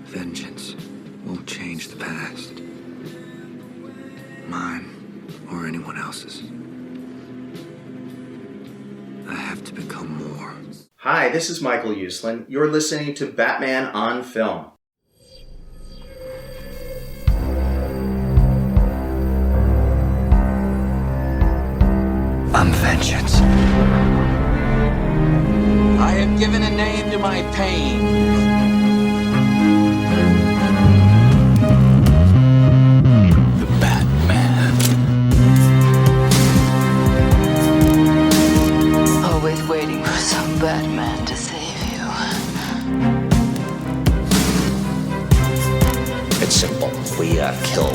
Vengeance won't change the past. Mine or anyone else's. I have to become more. Hi, this is Michael Uslan. You're listening to Batman on Film. I'm vengeance. I have given a name to my pain. The Batman. Always waiting for some Batman to save you. It's simple. We kill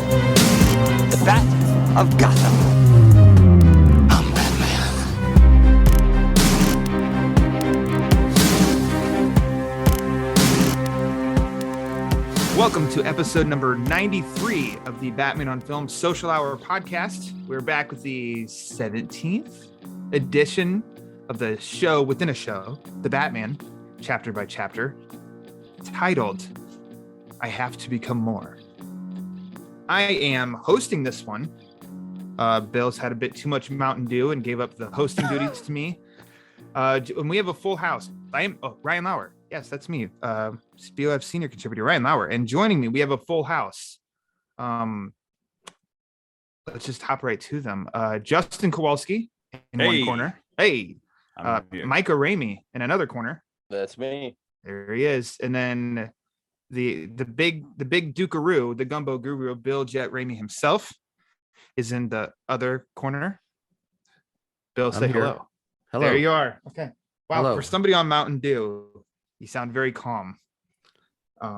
the Bat of Gotham. I'm Batman. Welcome to episode number 93 of the Batman on Film Social Hour podcast. We're back with the 17th edition of the show within a show, The Batman, chapter by chapter, titled, I Have to Become More. I am hosting this one. Bill's had a bit too much Mountain Dew and gave up the hosting duties to me. And we have a full house. I am Ryan Lauer. Yes, that's me. BOF senior contributor Ryan Lauer. And joining me, we have a full house. Let's just hop right to them. Justin Kowalski in one corner. Hey. Micah Ramey in another corner. That's me. There he is. And then the big Dukaroo, the gumbo guru, Bill Jet Ramey himself is in the other corner. Bill, say hello. Hello. There you are. Okay. Wow. Hello. For somebody on Mountain Dew, you sound very calm.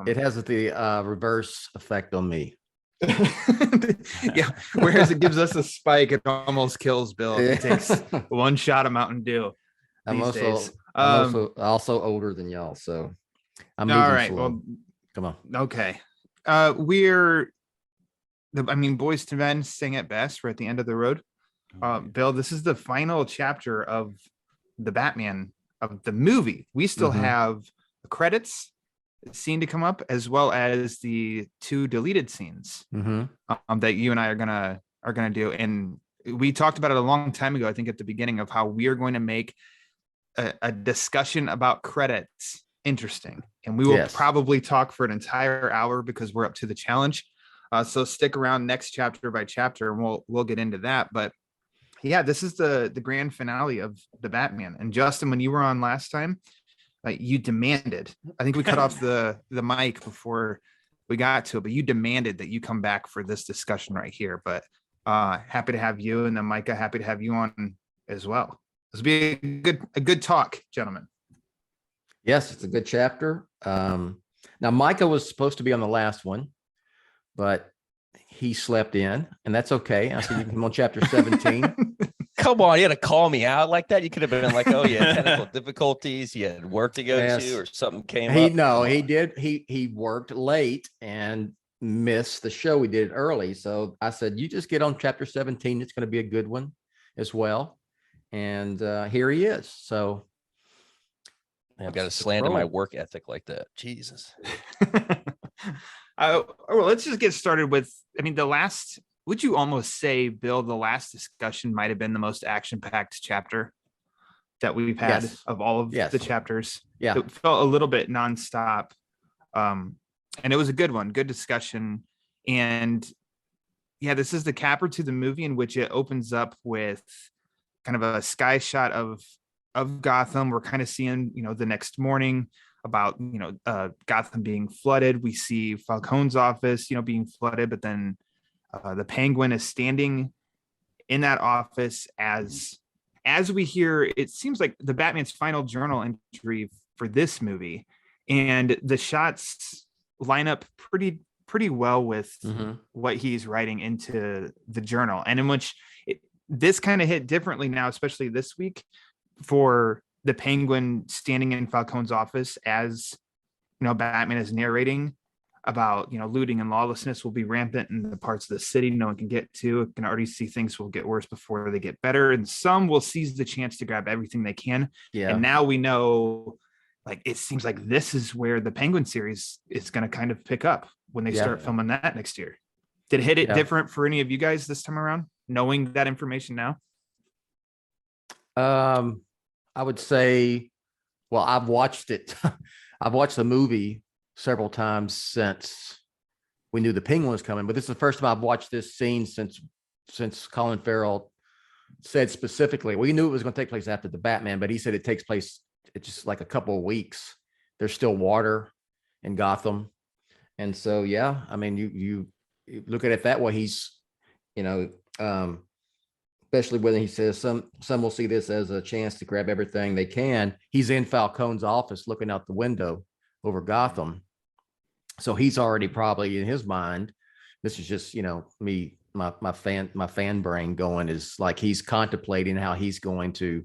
It has the reverse effect on me. Yeah. Whereas it gives us a spike, it almost kills Bill. It takes one shot of Mountain Dew. I'm days. also older than y'all, so I'm moving all right. slow. Well, come on. Okay. Boys to Men sing it best. We're at the end of the road. Bill, this is the final chapter of the Batman of the movie. We still have the credits scene to come up, as well as the two deleted scenes that you and I are gonna do. And we talked about it a long time ago, I think at the beginning, of how we are going to make a discussion about credits interesting, and we will probably talk for an entire hour because we're up to the challenge. So stick around next chapter by chapter, and we'll get into that. But yeah, this is the grand finale of the Batman. And Justin, when you were on last time, you demanded, I think we cut off the mic before we got to it, but you demanded that you come back for this discussion right here. But happy to have you, and then Micah, happy to have you on as well. This will be a good talk, gentlemen. Yes, it's a good chapter. Now Micah was supposed to be on the last one, but he slept in, and that's okay. I said you can come on chapter 17. Come on, you had to call me out like that. You could have been like, "Oh, you had technical difficulties. You had work to go to, or something came up." No, he did. He worked late and missed the show. We did it early, so I said, "You just get on chapter 17. It's going to be a good one as well." And here he is. So I've got to slander my work ethic like that. Jesus. Well, let's just get started with, would you almost say, Bill, the last discussion might have been the most action-packed chapter that we've had of all of the chapters. Yeah. It felt a little bit nonstop. And it was a good one, good discussion. And yeah, this is the capper to the movie, in which it opens up with kind of a sky shot of Gotham. We're kind of seeing, the next morning about, Gotham being flooded. We see Falcone's office, being flooded, but then the Penguin is standing in that office as we hear, it seems like the Batman's final journal entry for this movie, and the shots line up pretty well with what he's writing into the journal, and in which this kind of hit differently now, especially this week, for the Penguin standing in Falcone's office as, Batman is narrating about, looting and lawlessness will be rampant in the parts of the city no one can get to. It can already see things will get worse before they get better. And some will seize the chance to grab everything they can. Yeah. And now we know like it seems like this is where the Penguin series is going to kind of pick up when they start filming that next year. Did it hit it different for any of you guys this time around, knowing that information now? I would say, well, I've watched it. I've watched the movie several times since we knew the Penguin was coming, but this is the first time I've watched this scene since Colin Farrell said specifically, we knew it was going to take place after the Batman, but he said it takes place, it's just like a couple of weeks. There's still water in Gotham. And so, yeah, I mean, you look at it that way. He's, especially when he says some will see this as a chance to grab everything they can. He's in Falcone's office looking out the window over Gotham. So he's already probably in his mind, this is just, me, my fan brain going, is like he's contemplating how he's going to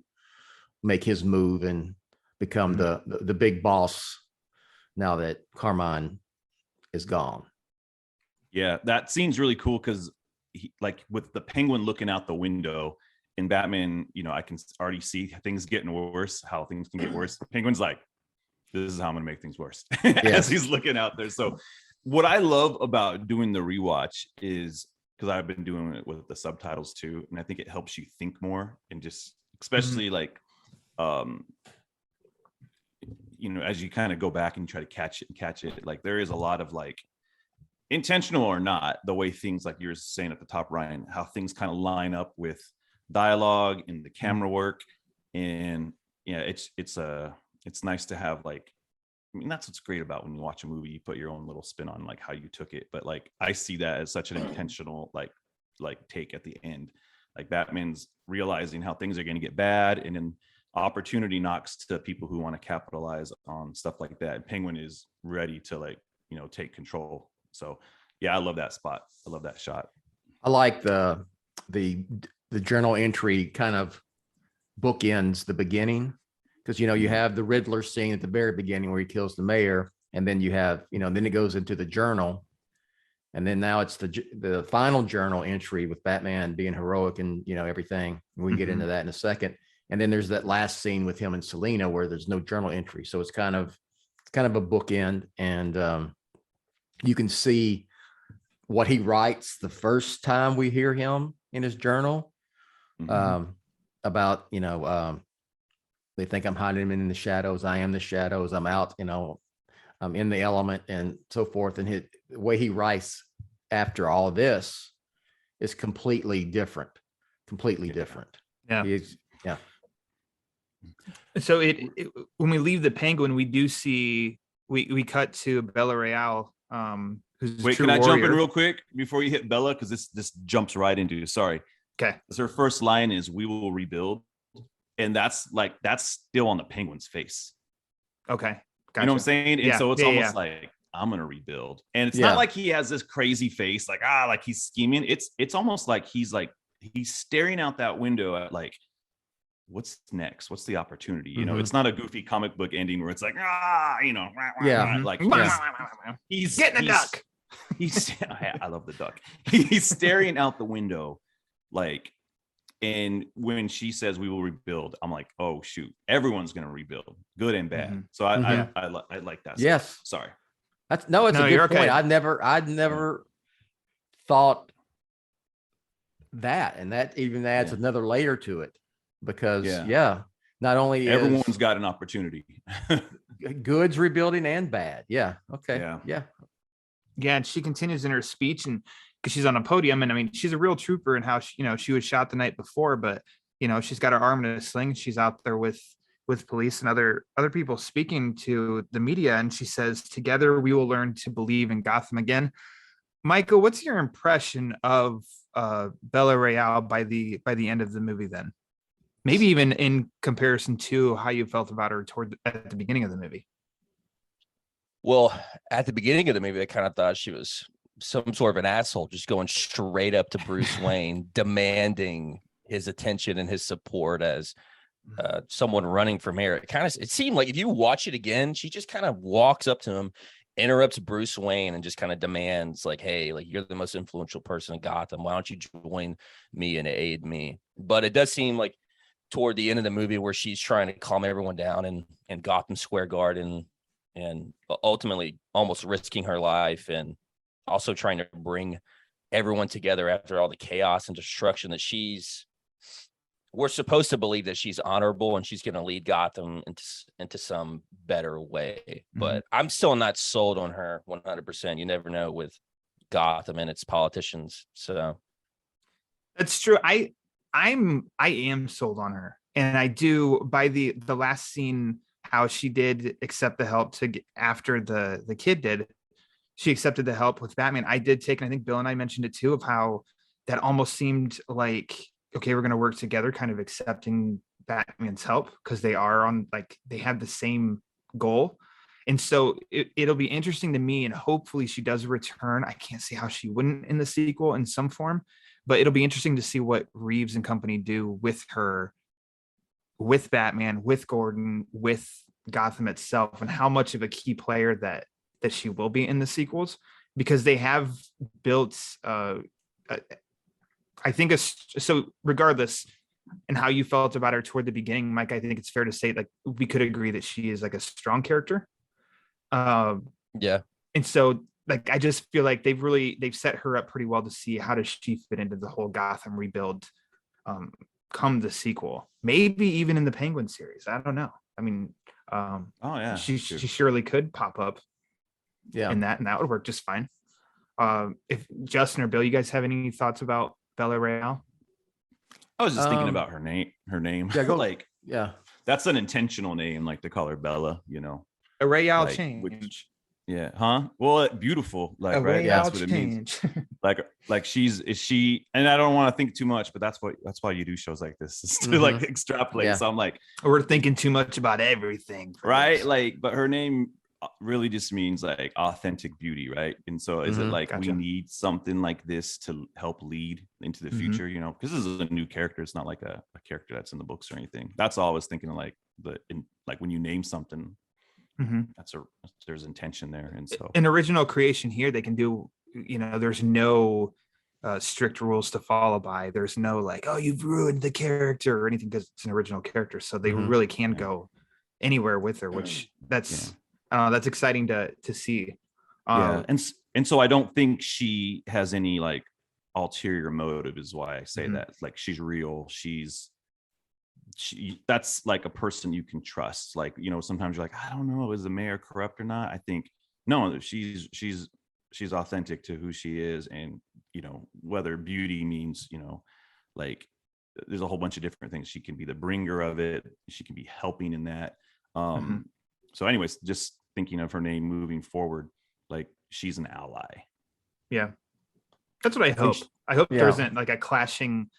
make his move and become the big boss now that Carmine is gone. Yeah, that scene's really cool because like with the Penguin looking out the window in Batman, I can already see things getting worse, how things can get worse. Penguin's like, this is how I'm gonna make things worse as he's looking out there. So what I love about doing the rewatch is, because I've been doing it with the subtitles too, and I think it helps you think more, and just especially like as you kind of go back and try to catch it, like there is a lot of like, intentional or not, the way things, like you were saying at the top, Ryan, how things kind of line up with dialogue and the camera work. And it's nice to have, like, I mean, that's what's great about when you watch a movie, you put your own little spin on like how you took it. But like, I see that as such an intentional like take at the end. Like Batman's realizing how things are going to get bad, and then opportunity knocks to people who want to capitalize on stuff like that. And Penguin is ready to take control. So yeah, I love that spot. I love that shot. I like the journal entry kind of bookends the beginning, because you have the Riddler scene at the very beginning where he kills the mayor, and then you have then it goes into the journal, and then now it's the final journal entry with Batman being heroic and everything. We get into that in a second, and then there's that last scene with him and Selina where there's no journal entry. So it's kind of a bookend, and you can see what he writes the first time we hear him in his journal about, they think I'm hiding him in the shadows. I am the shadows. I'm out, I'm in the element and so forth. And the way he writes after all this is completely different, different. Yeah. Yeah. So when we leave the Penguin, we do see, we cut to Bella Real. Who's Wait, can I jump in real quick before you hit Bella? Because this jumps right into, sorry. Okay. Her first line is, "We will rebuild." And that's still on the Penguin's face. Okay. Gotcha. You know what I'm saying? And so it's almost like, I'm going to rebuild. And it's not like he has this crazy face, like he's scheming. It's almost like he's staring out that window at like, what's next? What's the optionality? It's not a goofy comic book ending where it's like, like he's getting a duck. I love the duck. He's staring out the window, like, and when she says we will rebuild, I'm like, oh shoot, everyone's gonna rebuild, good and bad. So I like that. Yes. Sorry. It's a good point. I'd never thought that, and that even adds another layer to it, because not only everyone's got an opportunity. Good's rebuilding and bad. Yeah. Okay. Yeah. And she continues in her speech, and because she's on a podium, and I mean, she's a real trooper in how she was shot the night before, but she's got her arm in a sling. She's out there with police and other people speaking to the media, and she says, "Together we will learn to believe in Gotham again." Michael, what's your impression of Bella Real by the end of the movie? Then, maybe even in comparison to how you felt about her at the beginning of the movie. Well, at the beginning of the movie, I kind of thought she was some sort of an asshole, just going straight up to Bruce Wayne, demanding his attention and his support as someone running for mayor. It seemed like, if you watch it again, she just kind of walks up to him, interrupts Bruce Wayne, and just kind of demands, like, hey, like, you're the most influential person in Gotham. Why don't you join me and aid me? But it does seem like toward the end of the movie where she's trying to calm everyone down in Gotham Square Garden, and ultimately almost risking her life, and also trying to bring everyone together after all the chaos and destruction that we're supposed to believe that she's honorable and she's going to lead Gotham into some better way. But I'm still not sold on her 100%. You never know with Gotham and its politicians. So That's true. I am sold on her, and I do by the last scene, how she did accept the help after the kid did. She accepted the help with Batman. I did take, and I think Bill and I mentioned it too, of how that almost seemed like, okay, we're going to work together, kind of accepting Batman's help because they are on, like, they have the same goal. And so it'll be interesting to me, and hopefully she does return. I can't see how she wouldn't in the sequel in some form, but it'll be interesting to see what Reeves and company do with her, with Batman, with Gordon, with Gotham itself, and how much of a key player that she will be in the sequels, because they have built I think so regardless, and how you felt about her toward the beginning, Mike, I think it's fair to say, like, we could agree that she is like a strong character. yeah. And so, like, I just feel like they've set her up pretty well to see how does she fit into the whole Gotham rebuild come the sequel, maybe even in the Penguin series. I don't know. I mean, Oh yeah, she surely could pop up in that, and that would work just fine. If Justin or Bill, you guys have any thoughts about Bella Real? I was just thinking about her name. Yeah, go. Like, Yeah, that's an intentional name, like to call her Bella. A Real like, change. Yeah, huh? Well, beautiful. Like, A right? Real That's what it means. change. Like is she? And I don't want to think too much, but that's why you do shows like this, is to like extrapolate. Yeah. So I'm like, We're thinking too much about everything, right? this. Like, but her name really just means like authentic beauty, right? And so is it like Gotcha. we need something like this to help lead into the future, because this is a new character. It's not like a character that's in the books or anything. That's all I was thinking, like like when you name something, there's intention there. And so an original creation here, they can do, there's no strict rules to follow by. There's no like, oh, you've ruined the character or anything, because it's an original character. So they really can go anywhere with her, which that's exciting to see. And so I don't think she has any like ulterior motive, is why I say that. Like, she's real. That's like a person you can trust. Like, sometimes you're like, I don't know, is the mayor corrupt or not? I think no, she's authentic to who she is. And whether beauty means, like, there's a whole bunch of different things. She can be the bringer of it. She can be helping in that. So anyways, just thinking of her name moving forward, like, she's an ally. Yeah, that's what I hope. I hope there isn't like a clashing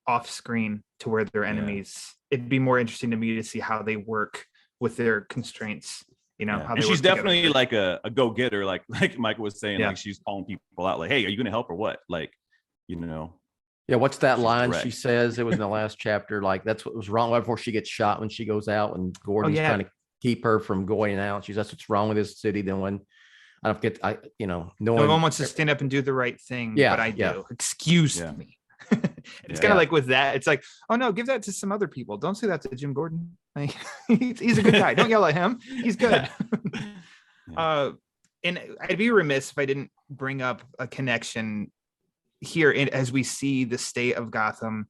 off screen to where they're enemies. It'd be more interesting to me to see how they work with their constraints. How and she's definitely like a go-getter, like Mike was saying. Like, she's calling people out, like, hey, are you gonna help or what? Like, yeah, what's that line direct. she says? It was in the last chapter. Like, that's what was wrong right before she gets shot, when she goes out and Gordon's trying to keep her from going out. She's, that's what's wrong with this city. Then when I don't forget, no one wants to stand up and do the right thing. Yeah, but I do. Excuse me. It's kind of like with that. It's like, oh no, give that to some other people. Don't say that to Jim Gordon. Like, he's a good guy. Don't yell at him. He's good. And I'd be remiss if I didn't bring up a connection here as we see the state of Gotham.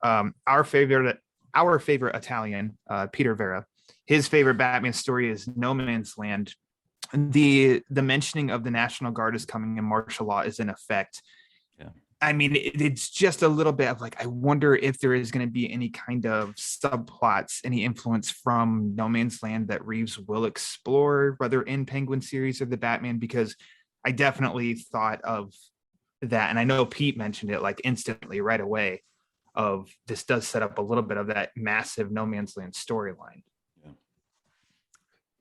Our favorite Italian, Peter Vera, his favorite Batman story is No Man's Land. The mentioning of the National Guard is coming and martial law is in effect. I mean, it's just a little bit of like, I wonder if there is going to be any kind of subplots, any influence from No Man's Land that Reeves will explore, whether in Penguin series or the Batman, because I definitely thought of that. And I know Pete mentioned it like instantly right away, of this does set up a little bit of that massive No Man's Land storyline.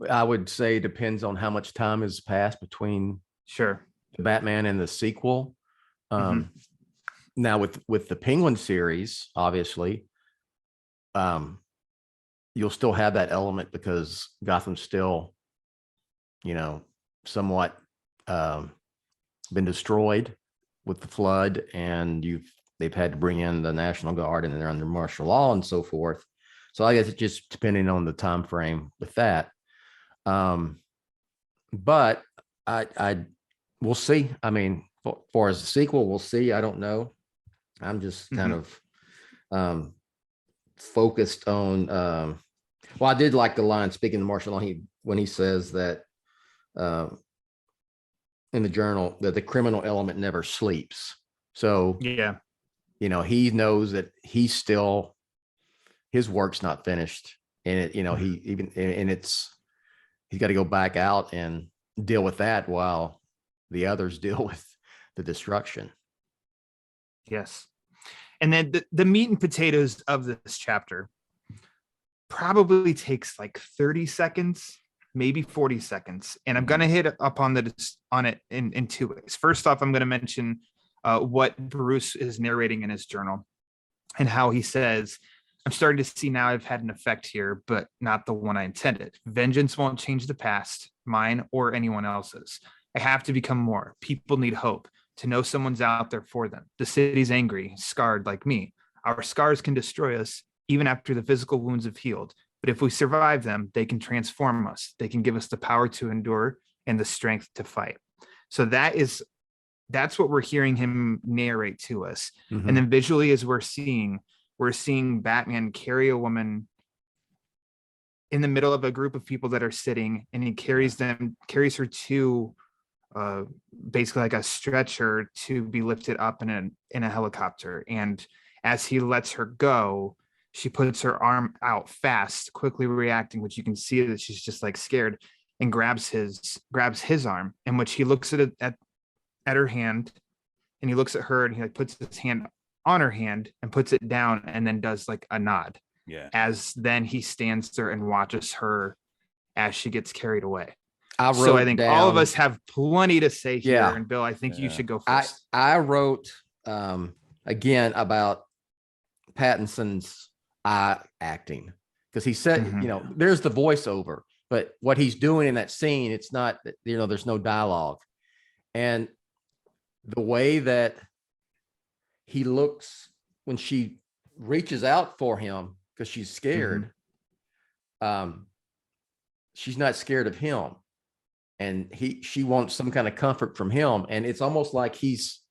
I would say depends on how much time has passed between the Batman and the sequel. Now with the Penguin series, obviously, you'll still have that element because Gotham's still, somewhat been destroyed with the flood, and you've they've had to bring in the National Guard and they're under martial law and so forth. So I guess it's just depending on the time frame with that. But I we'll see. I mean, for far as the sequel, we'll see. I don't know. I'm just kind of focused on well, I did like the line, speaking of martial law, when he says that in the journal that the criminal element never sleeps. So Yeah. he knows that he's still, his work's not finished, and it, he even, and he's got to go back out and deal with that while the others deal with the destruction. Yes. And then the meat and potatoes of this chapter probably takes like 30 seconds, maybe 40 seconds. And I'm going to hit up on it in two ways. First off, I'm going to mention what Bruce is narrating in his journal and how he says, I'm starting to see now I've had an effect here, but not the one I intended. Vengeance won't change the past, mine or anyone else's. I have to become more. People need hope, to know someone's out there for them. The city's angry, scarred like me. Our scars can destroy us even after the physical wounds have healed. But if we survive them, they can transform us. They can give us the power to endure and the strength to fight. So that's what we're hearing him narrate to us. Mm-hmm. And then visually, as we're seeing Batman carry a woman in the middle of a group of people that are sitting, and he carries her to basically like a stretcher to be lifted up in a helicopter. And as he lets her go, she puts her arm out fast, quickly reacting, which you can see that she's just like scared, and grabs his arm, in which he looks at her hand, and he looks at her, and he like puts his hand on her hand and puts it down, and then does like a nod. Yeah. As then he stands there and watches her as she gets carried away. I think all of us have plenty to say here. Yeah. And Bill, I think you should go first. I wrote again about Pattinson's eye acting, because he said, there's the voiceover, but what he's doing in that scene, it's not, there's no dialogue. And the way that he looks when she reaches out for him because she's scared, she's not scared of him. And she wants some kind of comfort from him. And it's almost like because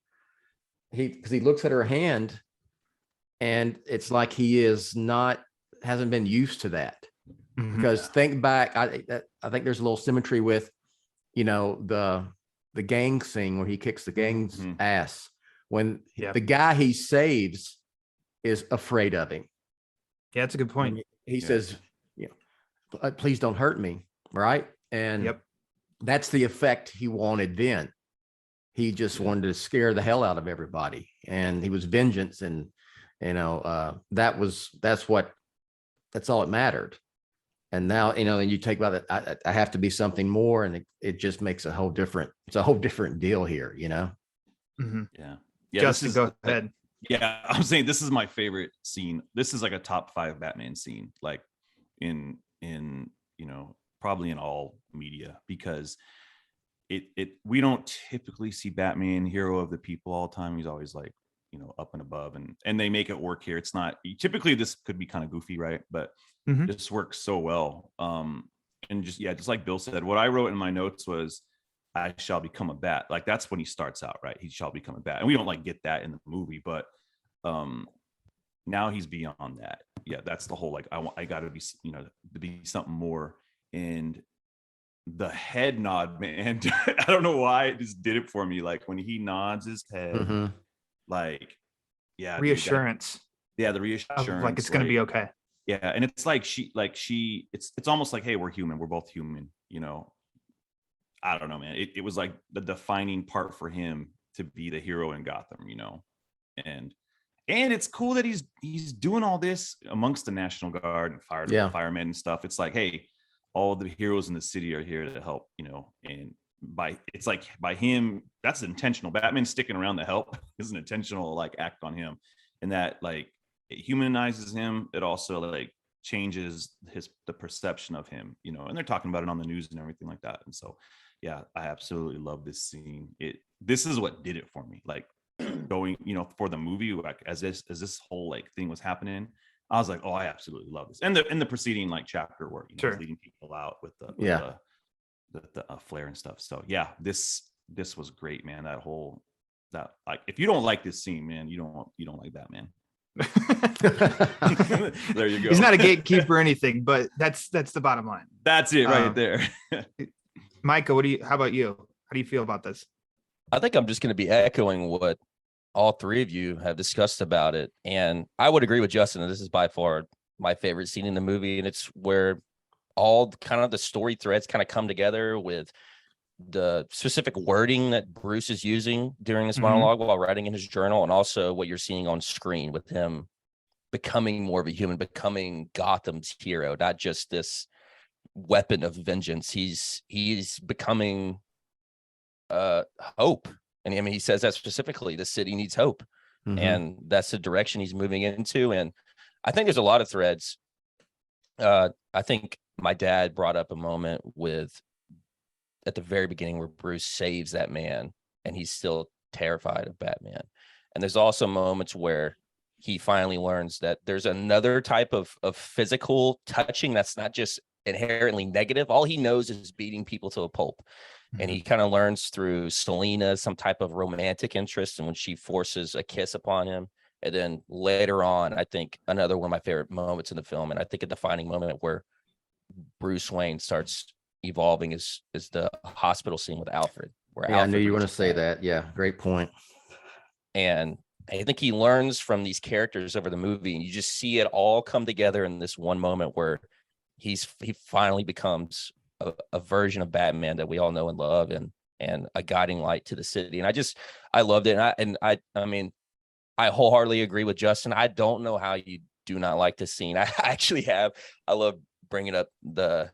he looks at her hand, and it's like he hasn't been used to that. Because think back, I think there's a little symmetry with, the gang scene where he kicks the gang's ass, when the guy he saves is afraid of him. Yeah, that's a good point. He says, please don't hurt me. Right. And that's the effect he wanted then. He just wanted to scare the hell out of everybody. And he was vengeance. And, that's all it mattered. And now, and you take about that, I have to be something more. And it just makes it's a whole different deal here, Yeah. Justin, go ahead. Yeah. I'm saying this is my favorite scene. This is like a top 5 Batman scene, like in probably in all media, because we don't typically see Batman, hero of the people, all the time. He's always like, up and above, and they make it work here. It's not typically, this could be kind of goofy, right? But this works so well. And just like Bill said, what I wrote in my notes was, I shall become a bat. Like, that's when he starts out, right? He shall become a bat. And we don't get that in the movie, but now he's beyond that. Yeah, that's the whole, I got to be, to be something more. And the head nod, man, I don't know why it just did it for me. Like, when he nods his head, reassurance. The reassurance. Like, it's going to be okay. Yeah. And it's like, it's almost like, hey, we're human. We're both human, I don't know, man. It was like the defining part for him to be the hero in Gotham, and it's cool that he's doing all this amongst the National Guard and firemen and stuff. It's like, hey, all the heroes in the city are here to help, and by him, that's intentional. Batman sticking around to help is an intentional act on him, and that it humanizes him. It also changes the perception of him, and they're talking about it on the news and everything like that. And so, yeah, I absolutely love this scene. This is what did it for me. going, for the movie, like as this whole like thing was happening, I was like, oh, I absolutely love this. And the preceding like chapter where he's leading people out with the flare and stuff. So yeah, this was great, man. That like, if you don't like this scene, man, you don't like Batman. There you go. He's not a gatekeeper or anything, but that's the bottom line. That's it right there. Micah, how about you? How do you feel about this? I think I'm just going to be echoing what all three of you have discussed about it. And I would agree with Justin that this is by far my favorite scene in the movie. And it's where all kind of the story threads kind of come together with the specific wording that Bruce is using during this monologue while writing in his journal, and also what you're seeing on screen with him becoming more of a human, becoming Gotham's hero, not just this weapon of vengeance. He's becoming hope. And I mean, he says that specifically, the city needs hope. And that's the direction he's moving into. And I think there's a lot of threads. I think my dad brought up a moment at the very beginning where Bruce saves that man and he's still terrified of Batman. And there's also moments where he finally learns that there's another type of physical touching that's not just inherently negative. All he knows is beating people to a pulp. And he kind of learns through Selena some type of romantic interest, and when she forces a kiss upon him. And then later on, I think another one of my favorite moments in the film, and I think a defining moment where Bruce Wayne starts evolving is the hospital scene with Alfred. Where I knew you were going to say that. Yeah, great point. And I think he learns from these characters over the movie, and you just see it all come together in this one moment where he finally becomes a version of Batman that we all know and love, and a guiding light to the city. And I loved it. And I mean, I wholeheartedly agree with Justin. I don't know how you do not like this scene. I love bringing up the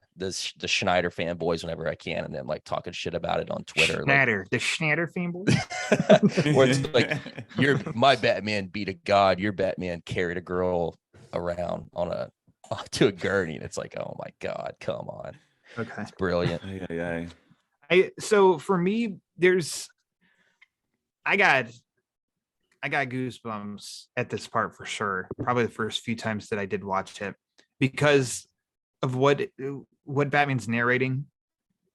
Schneider fanboys whenever I can, and then like talking shit about it on Twitter. The Schneider fanboy. Where it's like, my Batman beat a god, your Batman carried a girl around to a gurney, and it's like, oh my God, come on. Okay, it's brilliant. So for me, I got goosebumps at this part for sure. Probably the first few times that I did watch it, because of what Batman's narrating,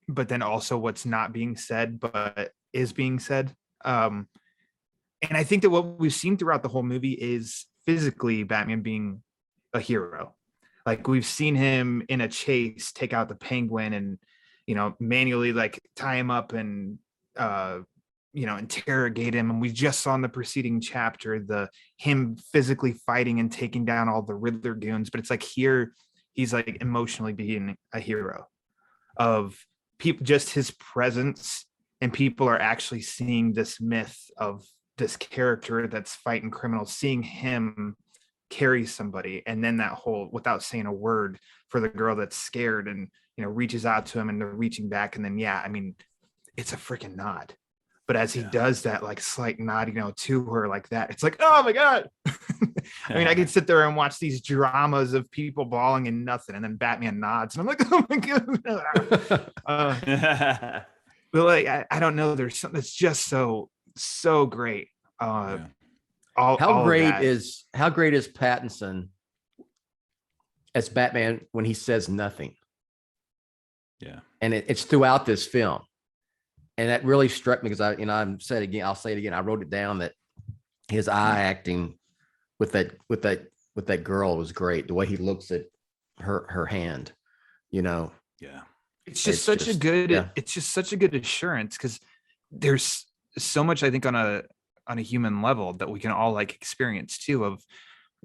but then also what's not being said, but is being said. And I think that what we've seen throughout the whole movie is physically Batman being a hero. Like, we've seen him in a chase take out the Penguin and, manually like tie him up and, interrogate him. And we just saw in the preceding chapter him physically fighting and taking down all the Riddler goons. But it's like here, he's like emotionally being a hero of people, just his presence, and people are actually seeing this myth of this character that's fighting criminals, seeing him carry somebody, and then that whole, without saying a word, for the girl that's scared and reaches out to him, and they're reaching back, and then it's a freaking nod. But as he does that like slight nod, to her like that, it's like, oh my God. I mean, I could sit there and watch these dramas of people bawling and nothing, and then Batman nods, and I'm like, oh my God. But like, I don't know. There's something that's just so great. How great is Pattinson as Batman when he says nothing? Yeah, and it's throughout this film. And that really struck me because I'll say it again. I wrote it down that his eye acting with that girl was great. The way he looks at her hand, Yeah. It's just such a good assurance, because there's so much, I think, on a human level that we can all like experience too, of,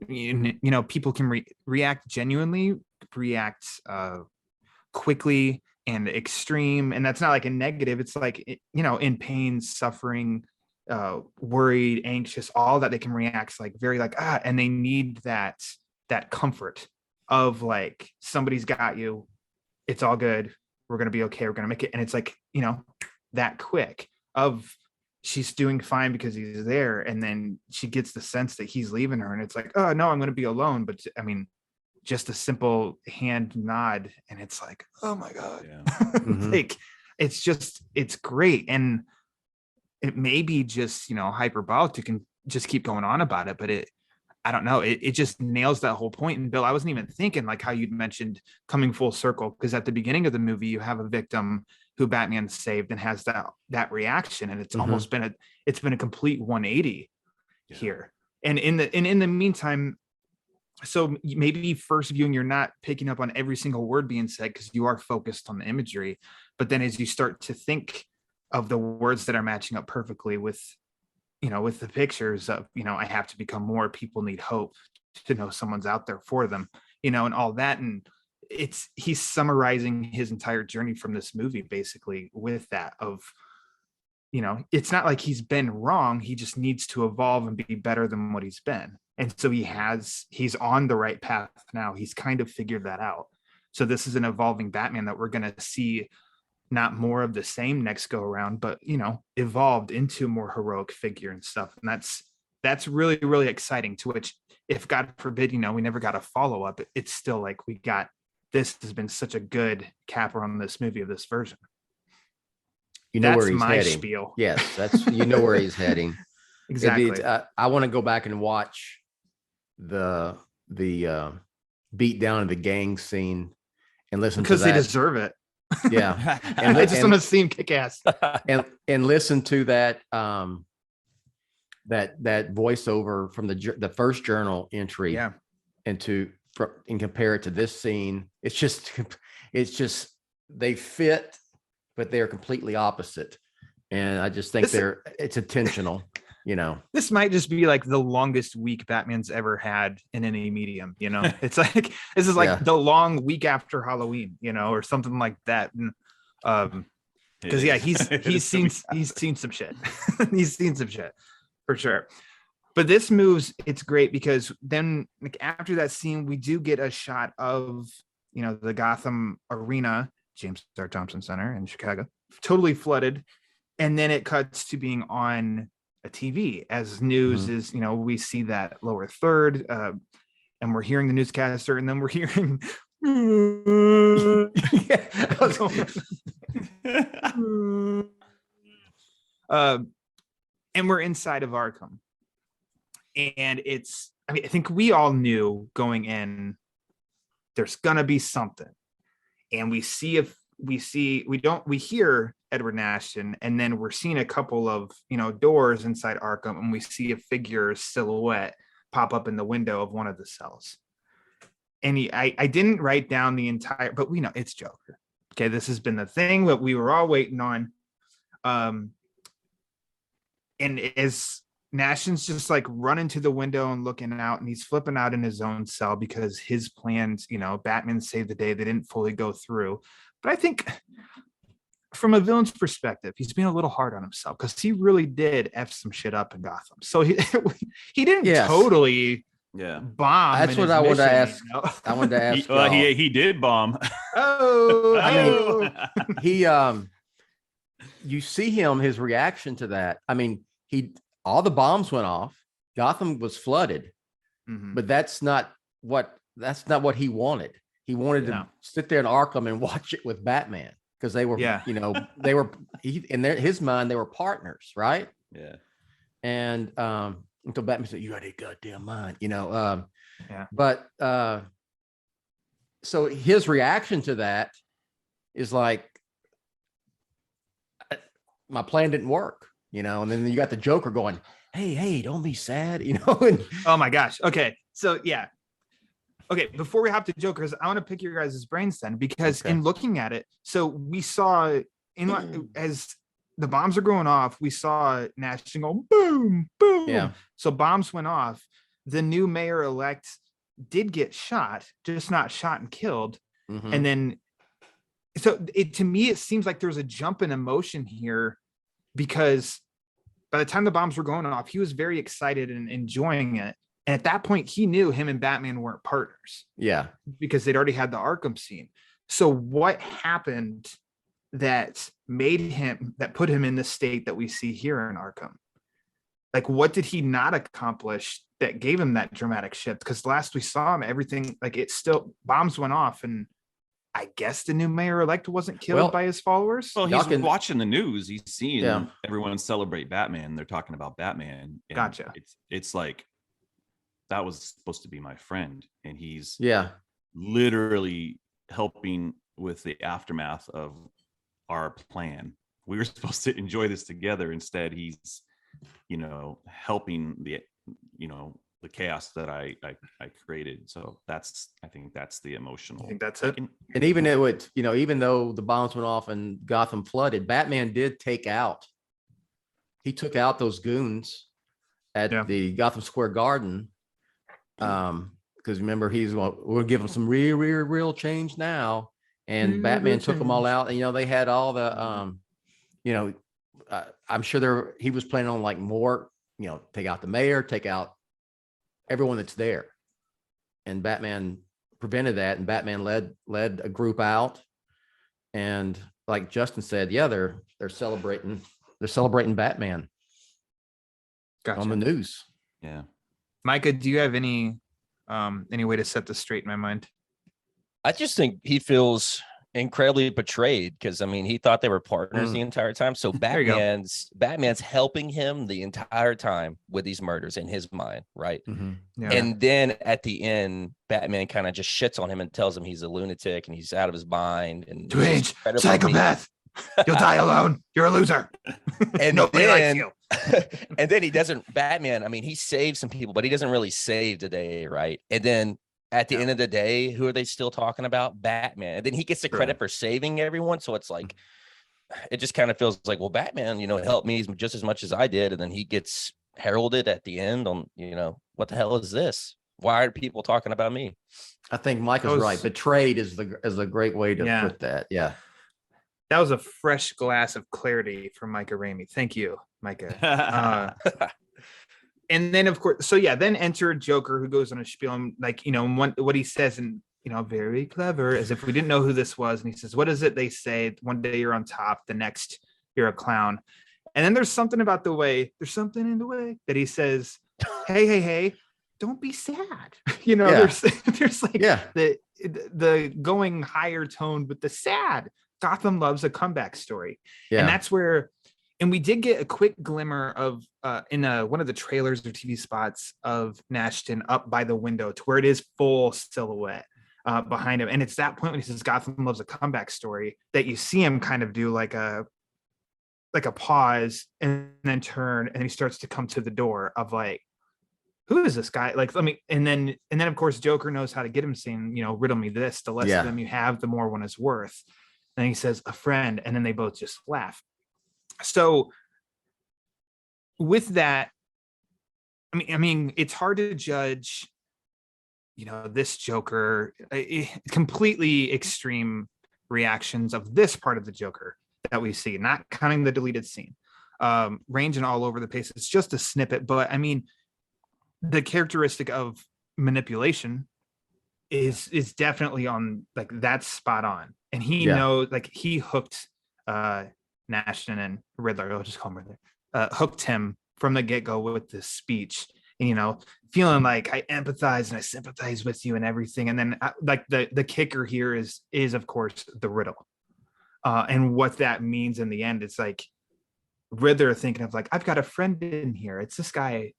people can react genuinely, react quickly and extreme, and that's not like a negative. It's like, in pain, suffering, worried, anxious, all that, they can react like very like and they need that comfort of like, somebody's got you, it's all good, we're gonna be okay, we're gonna make it. And it's like, that quick of, she's doing fine because he's there, and then she gets the sense that he's leaving her, and it's like, oh no, I'm gonna be alone. But I mean, just a simple hand nod, and it's like, oh my God. Yeah. Like, it's great. And it may be just, hyperbolic to just keep going on about it, but I don't know. It just nails that whole point. And Bill, I wasn't even thinking like how you'd mentioned coming full circle, because at the beginning of the movie, you have a victim who Batman saved and has that reaction. And it's almost been a complete 180 here. And in the meantime, so maybe first viewing, you're not picking up on every single word being said because you are focused on the imagery. But then as you start to think of the words that are matching up perfectly with the pictures of, I have to become more, people need hope to know someone's out there for them, and all that. And he's summarizing his entire journey from this movie, basically, with that of, it's not like he's been wrong. He just needs to evolve and be better than what he's been. And so he's on the right path now. He's kind of figured that out. So this is an evolving Batman that we're going to see not more of the same next go around, but, evolved into a more heroic figure and stuff. And that's really, really exciting, to which, if God forbid, we never got a follow up, it's still like this has been such a good capper on this movie of this version. Where he's my heading. spiel. Yes, that's where he's heading. Exactly. I want to go back and watch the beat down of the gang scene and listen because to that. They deserve it. Yeah. And I just want to see him kick ass. and listen to that that voiceover from the first journal entry. Yeah. And compare it to this scene. It's just they fit, but they're completely opposite. And I just think it's intentional. This might just be like the longest week Batman's ever had in any medium. It's like this is like the long week after Halloween, or something like that. And because he's seen some shit. He's seen some shit for sure. But this moves, it's great because then, like, after that scene, we do get a shot of the Gotham arena, James R. Thompson Center in Chicago, totally flooded, and then it cuts to being on a TV as news is, we see that lower third, and we're hearing the newscaster, and then we're hearing and we're inside of Arkham. And I think we all knew going in, there's gonna be something. And we hear Edward Nashton, and then we're seeing a couple of doors inside Arkham, and we see a figure silhouette pop up in the window of one of the cells. And I didn't write down the entire, but we know it's Joker. Okay, this has been the thing that we were all waiting on. And as Nashton's just like running to the window and looking out, and he's flipping out in his own cell because his plans, Batman saved the day, they didn't fully go through. But I think from a villain's perspective, he's being a little hard on himself because he really did F some shit up in Gotham. So he didn't totally bomb. That's what I wanted to ask. I wanted to ask. He did bomb. You see his reaction to that. I mean, all the bombs went off. Gotham was flooded, but that's not what he wanted. He wanted to sit there in Arkham and watch it with Batman because they were, in his mind, they were partners, right? Yeah. And until Batman said, "You out of your goddamn mind," But so his reaction to that is like, my plan didn't work, and then you got the Joker going, hey, don't be sad, and oh my gosh. Okay. So yeah. Okay. Before we hop to Jokers, I want to pick your guys' brains then, because in looking at it, so we saw as the bombs are going off, we saw Nashton go boom, boom. Yeah. So bombs went off. The new mayor-elect did get shot, just not shot and killed. And then, so to me, it seems like there's a jump in emotion here, because by the time the bombs were going off, he was very excited and enjoying it. And at that point, he knew him and Batman weren't partners. Yeah. Because they'd already had the Arkham scene. So what happened that put him in the state that we see here in Arkham? Like, what did he not accomplish that gave him that dramatic shift? Because last we saw him, everything, like, it still, bombs went off and I guess the new mayor-elect wasn't killed Well- by his followers. Well, Y'all he's can- watching the news. He's seeing Yeah. everyone celebrate Batman. They're talking about Batman. And Gotcha. It's like that was supposed to be my friend, and he's Yeah. literally helping with the aftermath of our plan. We were supposed to enjoy this together. Instead, he's, helping the chaos that I created. So I think that's the emotional. I think that's it. And even it would, even though the bombs went off and Gotham flooded, Batman did he took out those goons at Yeah. the Gotham Square Garden. Because remember, we'll give them some real change now. And Batman took them all out, and they had all the I'm sure he was planning on like more, take out the mayor, take out everyone that's there. And Batman prevented that, and Batman led a group out. And like Justin said, yeah, they're celebrating Batman on the news. Yeah. Micah, do you have any way to set this straight in my mind? I just think he feels incredibly betrayed because he thought they were partners the entire time. So There you go. Batman's helping him the entire time with these murders in his mind, right? Yeah. And then at the end, Batman kind of just shits on him and tells him he's a lunatic and he's out of his mind and To age, incredibly psychopath. You'll die alone. You're a loser. And Nobody likes then, you. and then he doesn't. Batman. He saves some people, but he doesn't really save the day, right? And then at the end of the day, who are they still talking about? Batman. And then he gets the credit for saving everyone. So it's like, it just kind of feels like, well, Batman, helped me just as much as I did. And then he gets heralded at the end on, what the hell is this? Why are people talking about me? I think Mike is right. Betrayed is a great way to put that. Yeah. That was a fresh glass of clarity from Micah Ramey. Thank you, Micah. And then, of course, then enter Joker, who goes on a spiel, and what he says, and very clever, as if we didn't know who this was. And he says, "What is it they say? One day you're on top, the next you're a clown." And then there's something in the way that he says, "Hey, don't be sad." There's like the going higher tone, but the sad. Gotham loves a comeback story, and that's where. And we did get a quick glimmer of in one of the trailers or TV spots of Nashton up by the window to where it is full silhouette behind him. And it's that point when he says Gotham loves a comeback story that you see him kind of do like a pause and then turn, and he starts to come to the door of like, who is this guy? Like, and then of course Joker knows how to get him saying, riddle me this. The less of them you have, the more one is worth. And he says a friend, and then they both just laugh. So with that, it's hard to judge, this Joker, completely extreme reactions of this part of the Joker that we see, not counting the deleted scene, ranging all over the place. It's just a snippet, but the characteristic of manipulation is definitely on, like, that's spot on. And he knows, like, he hooked Nashton and Riddler, I'll just call him Riddler, hooked him from the get-go with this speech, and feeling like I empathize and I sympathize with you and everything. And then like the kicker here is of course the riddle, and what that means in the end. It's like Riddler thinking of like, I've got a friend in here, it's this guy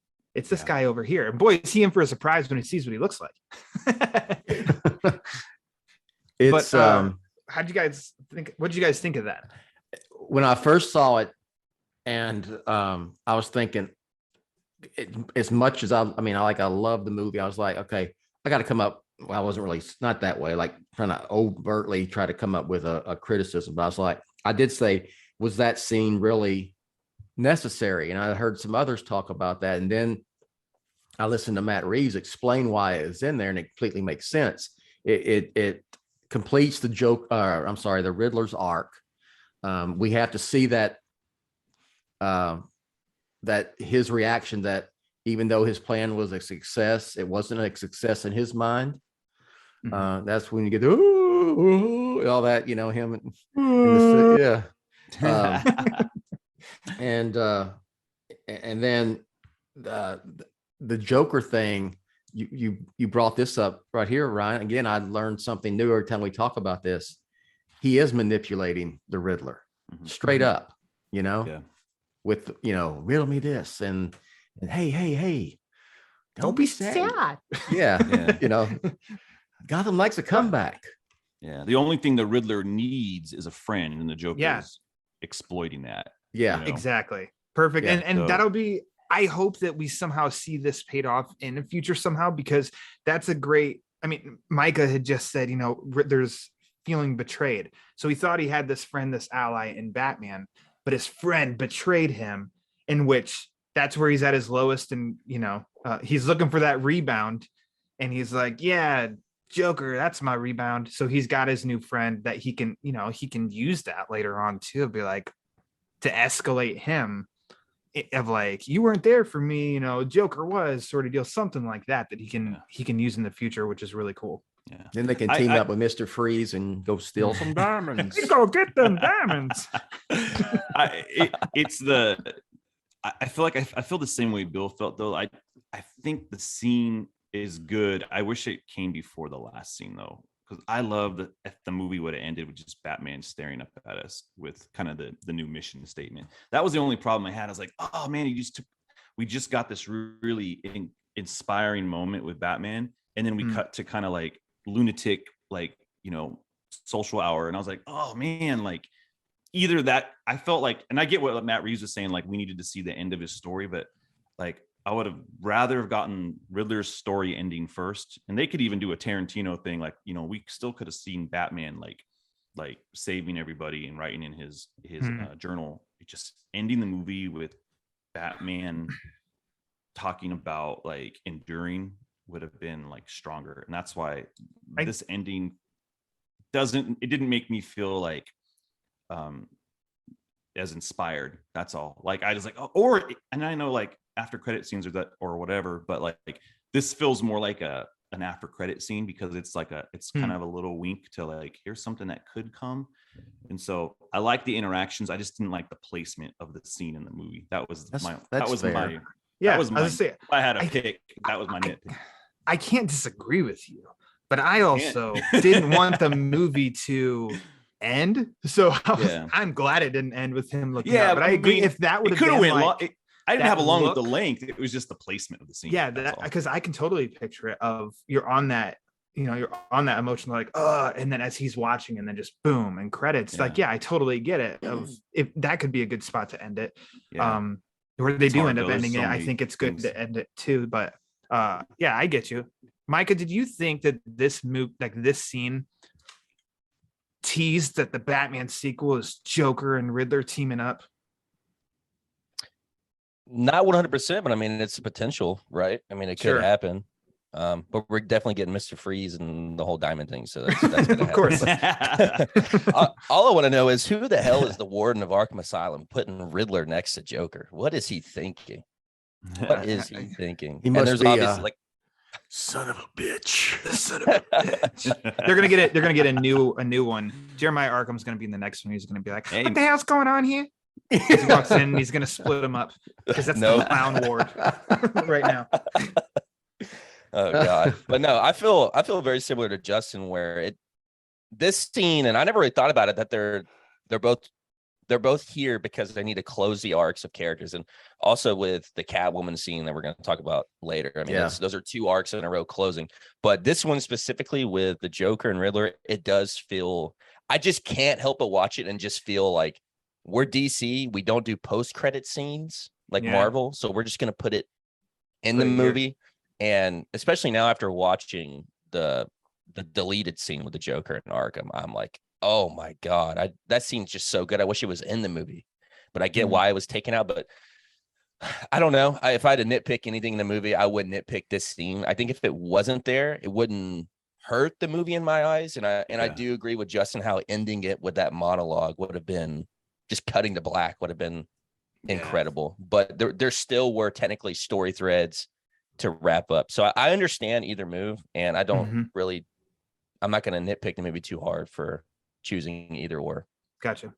over here, and boy, is he in for a surprise when he sees what he looks like. It's how'd you guys think? What did you guys think of that? When I first saw it, and I was thinking, as much as I love the movie, I was like, okay, I got to come up. Well, I wasn't really, not that way, like trying to overtly try to come up with a criticism, but I was like, I did say, was that scene really necessary? And I heard some others talk about that, and then I listened to Matt Reeves explain why it is in there, and it completely makes sense. It completes the the Riddler's arc. We have to see that his reaction, that even though his plan was a success, it wasn't a success in his mind. That's when you get all that, him and then the Joker thing, you brought this up right here, Ryan. Again, I learned something new every time we talk about this. He is manipulating the Riddler straight up, Yeah. with, riddle me this and hey, don't be sad. Yeah. Yeah. Gotham likes a comeback. Yeah. The only thing the Riddler needs is a friend, and the Joker Yeah. is exploiting that. Yeah. you know? Exactly. Perfect. Yeah, And so- that'll be, I hope that we somehow see this paid off in the future somehow, because that's a great, I mean, Micah had just said, Riddler's feeling betrayed. So he thought he had this friend, this ally in Batman, but his friend betrayed him, in which that's where he's at his lowest. And, he's looking for that rebound, and he's like, yeah, Joker, that's my rebound. So he's got his new friend that he can use that later on too, be like, to escalate him of like, you weren't there for me, Joker was, sort of deal, something like that he can use in the future, which is really cool. Yeah. Then they can team up with Mr. Freeze and go steal some diamonds. Go get them diamonds. I feel like I feel the same way Bill felt, though. I think the scene is good. I wish it came before the last scene, though, because I love that if the movie would have ended with just Batman staring up at us with kind of the new mission statement. That was the only problem I had. I was like, oh man, we just got this really inspiring moment with Batman, and then we cut to kind of like lunatic, like, social hour, and I was like, oh man, like, either that, I felt like, and I get what Matt Reeves was saying, like we needed to see the end of his story, but like I would have rather have gotten Riddler's story ending first, and they could even do a Tarantino thing, like, we still could have seen Batman like saving everybody and writing in his journal, just ending the movie with Batman talking about like enduring would have been like stronger. And that's why this ending didn't make me feel like as inspired. That's all. Like I was like, and I know like after credit scenes or whatever, but like this feels more like an after credit scene, because it's like it's kind of a little wink to like, here's something that could come. And so I like the interactions. I just didn't like the placement of the scene in the movie. That was my I had a pick. That was my nitpick. I can't disagree with you, but I also didn't want the movie to end. So I'm glad it didn't end with him looking up. But I agree, if that would have been went like, long, I didn't have a long with the length. It was just the placement of the scene. Yeah, because I can totally picture it of you're on that emotion, like, and then as he's watching, and then just boom and credits. Like, I totally get it. Of if that could be a good spot to end it. Where they do end up ending it, I think it's good to end it too. But I get you. Micah, did you think that this scene teased that the Batman sequel is Joker and Riddler teaming up? Not 100%, but I mean, it's a potential, right? I mean, it could happen. But we're definitely getting Mr. Freeze and the whole diamond thing. So that's of course. All I want to know is, who the hell is the warden of Arkham Asylum putting Riddler next to Joker? What is he thinking? What is he thinking? He must be obviously like, son of a bitch. They're gonna get a new one. Jeremiah Arkham's gonna be in the next one. He's gonna be like, what the hell's going on here? As he walks in, and he's gonna split them up, because that's the clown ward right now. Oh God. But no, I feel very similar to Justin, where this scene, and I never really thought about it, that they're both here because they need to close the arcs of characters, and also with the Catwoman scene that we're going to talk about later. I mean, those are two arcs in a row closing, but this one specifically with the Joker and Riddler, it does feel, I just can't help but watch it and just feel like we're DC. We don't do post-credit scenes like Marvel, so we're just going to put it in the movie. And especially now after watching the deleted scene with the Joker and Arkham, I'm like, oh my God, that scene's just so good. I wish it was in the movie, but I get why it was taken out. But I don't know. If I had to nitpick anything in the movie, I would nitpick this scene. I think if it wasn't there, it wouldn't hurt the movie in my eyes. And I do agree with Justin, how ending it with that monologue would have been, just cutting to black would have been incredible. But there still were technically story threads to wrap up. So I understand either move, and I don't really, I'm not going to nitpick the movie too hard for choosing either or. Gotcha.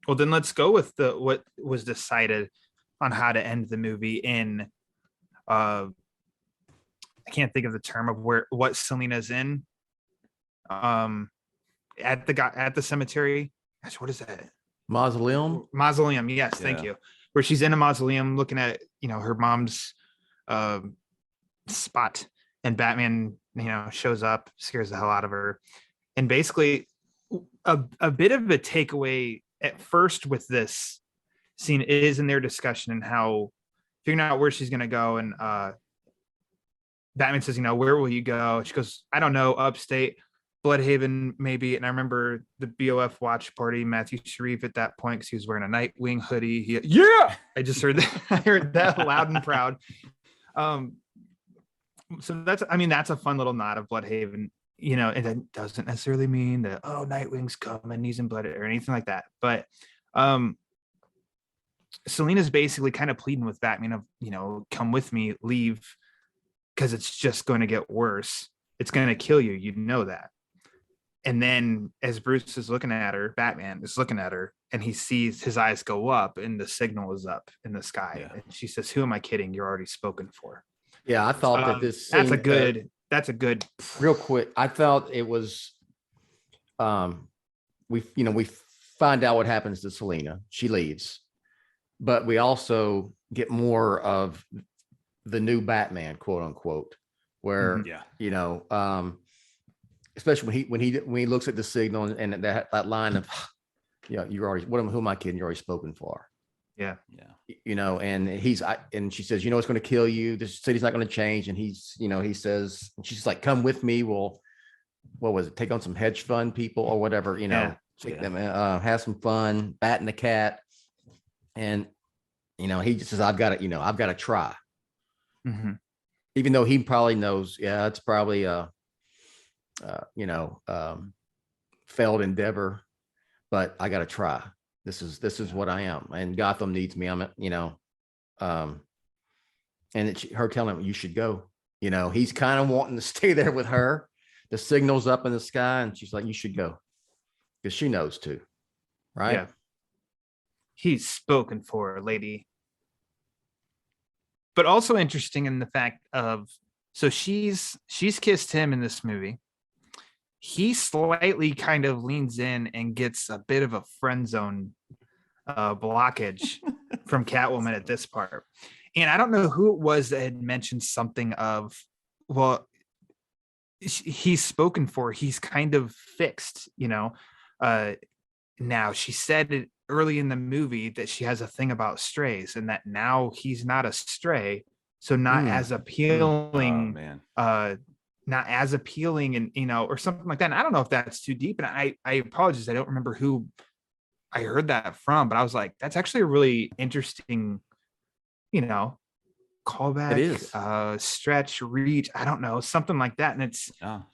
Well, then let's go with what was decided on how to end the movie in I can't think of the term of what Selena's in. At the cemetery. Gosh, what is that? Mausoleum. Mausoleum. Yes, thank Yeah. you. Where she's in a mausoleum looking at, her mom's spot, and Batman, shows up, scares the hell out of her. And basically a bit of a takeaway at first with this scene is in their discussion and how figuring out where she's going to go. And Batman says, where will you go? She goes, I don't know, upstate, Bloodhaven, maybe. And I remember the BOF watch party, Matthew Sharif at that point, because he was wearing a Nightwing hoodie. I just heard that. I heard that loud and proud. So that's a fun little nod of Bloodhaven, and that doesn't necessarily mean that, Nightwing's coming, he's in blood or anything like that. But Selena's basically kind of pleading with Batman of, come with me, leave, because it's just going to get worse. It's going to kill you. You know that. And then as Bruce is looking at her, Batman is looking at her, and he sees his eyes go up and the signal is up in the sky. Yeah. And she says, who am I kidding? You're already spoken for. Yeah, I thought that this scene, that's a good real quick. I thought it was we find out what happens to Selena. She leaves. But we also get more of the new Batman, quote unquote, where especially when he looks at the signal and that line of, you're already, who am I kidding? You're already spoken for. Yeah. And she says, it's going to kill you. This city's not going to change. And he says, she's like, come with me. We'll, what was it? Take on some hedge fund people or whatever, take them, have some fun, batting the cat. And, he just says, I've got to try. Mm-hmm. Even though he probably knows, it's probably failed endeavor, but I got to try. This is what I am, and Gotham needs me. And it's her telling him, you should go. He's kind of wanting to stay there with her. The signal's up in the sky, and she's like, you should go, because she knows too, right? Yeah. He's spoken for, lady. But also interesting in the fact of, so she's kissed him in this movie. He slightly kind of leans in and gets a bit of a friend zone blockage from Catwoman at this part. And I don't know who it was that had mentioned something of, well, he's spoken for, he's kind of fixed, now. She said it early in the movie that she has a thing about strays, and that now he's not a stray, so not as appealing. Not as appealing, and or something like that. And I don't know if that's too deep, and I apologize, I don't remember who I heard that from, but I was like, that's actually a really interesting callback. It is stretch, reach, I don't know, something like that. And it's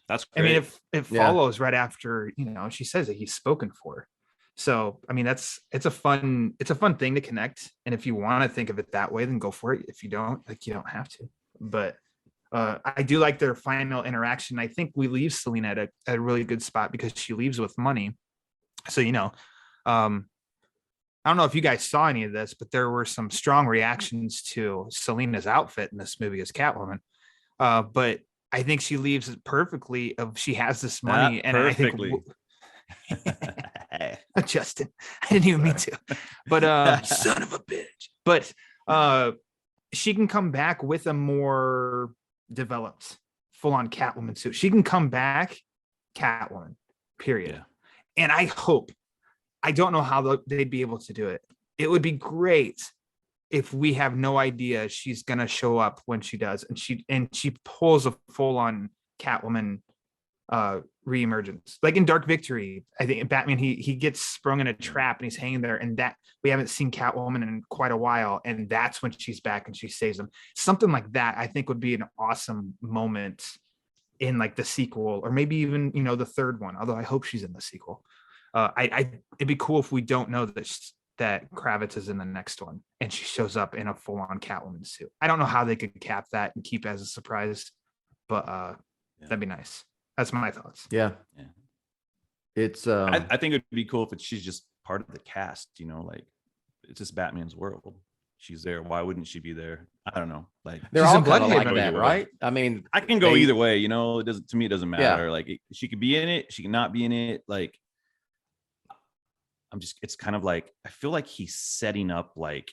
that's great. I mean, if it follows right after she says that he's spoken for. So I mean, it's a fun thing to connect, and if you want to think of it that way, then go for it. If you don't, you don't have to. But I do like their final interaction. I think we leave Selena at a really good spot, because she leaves with money. So, I don't know if you guys saw any of this, but there were some strong reactions to Selena's outfit in this movie as Catwoman. But I think she leaves it perfectly. She has this money, Not and perfectly. I think Justin, I didn't even mean to, but son of a bitch. But she can come back with a more developed full-on Catwoman suit. She can come back Catwoman, period. Yeah. And I don't know how they'd be able to do it. It would be great if we have no idea she's gonna show up when she does, and she pulls a full-on Catwoman reemergence, like in Dark Victory. I think in Batman, he gets sprung in a trap and he's hanging there, and that we haven't seen Catwoman in quite a while, and that's when she's back and she saves him. Something like that I think would be an awesome moment in like the sequel, or maybe even the third one, although I hope she's in the sequel. It'd be cool if we don't know that Kravitz is in the next one and she shows up in a full-on Catwoman suit. I don't know how they could cap that and keep it as a surprise, but that'd be nice. That's my thoughts. Yeah. It's I think it'd be cool if she's just part of the cast, like it's just Batman's world. she's there. Why wouldn't she be there? I don't know. Like They're She's all in kind of like Bloodhaven. that, right? I mean, I can go they- either way, you know. It doesn't, to me, it doesn't matter. Like she could be in it, she can not be in it. Like it's kind of like I feel like he's setting up like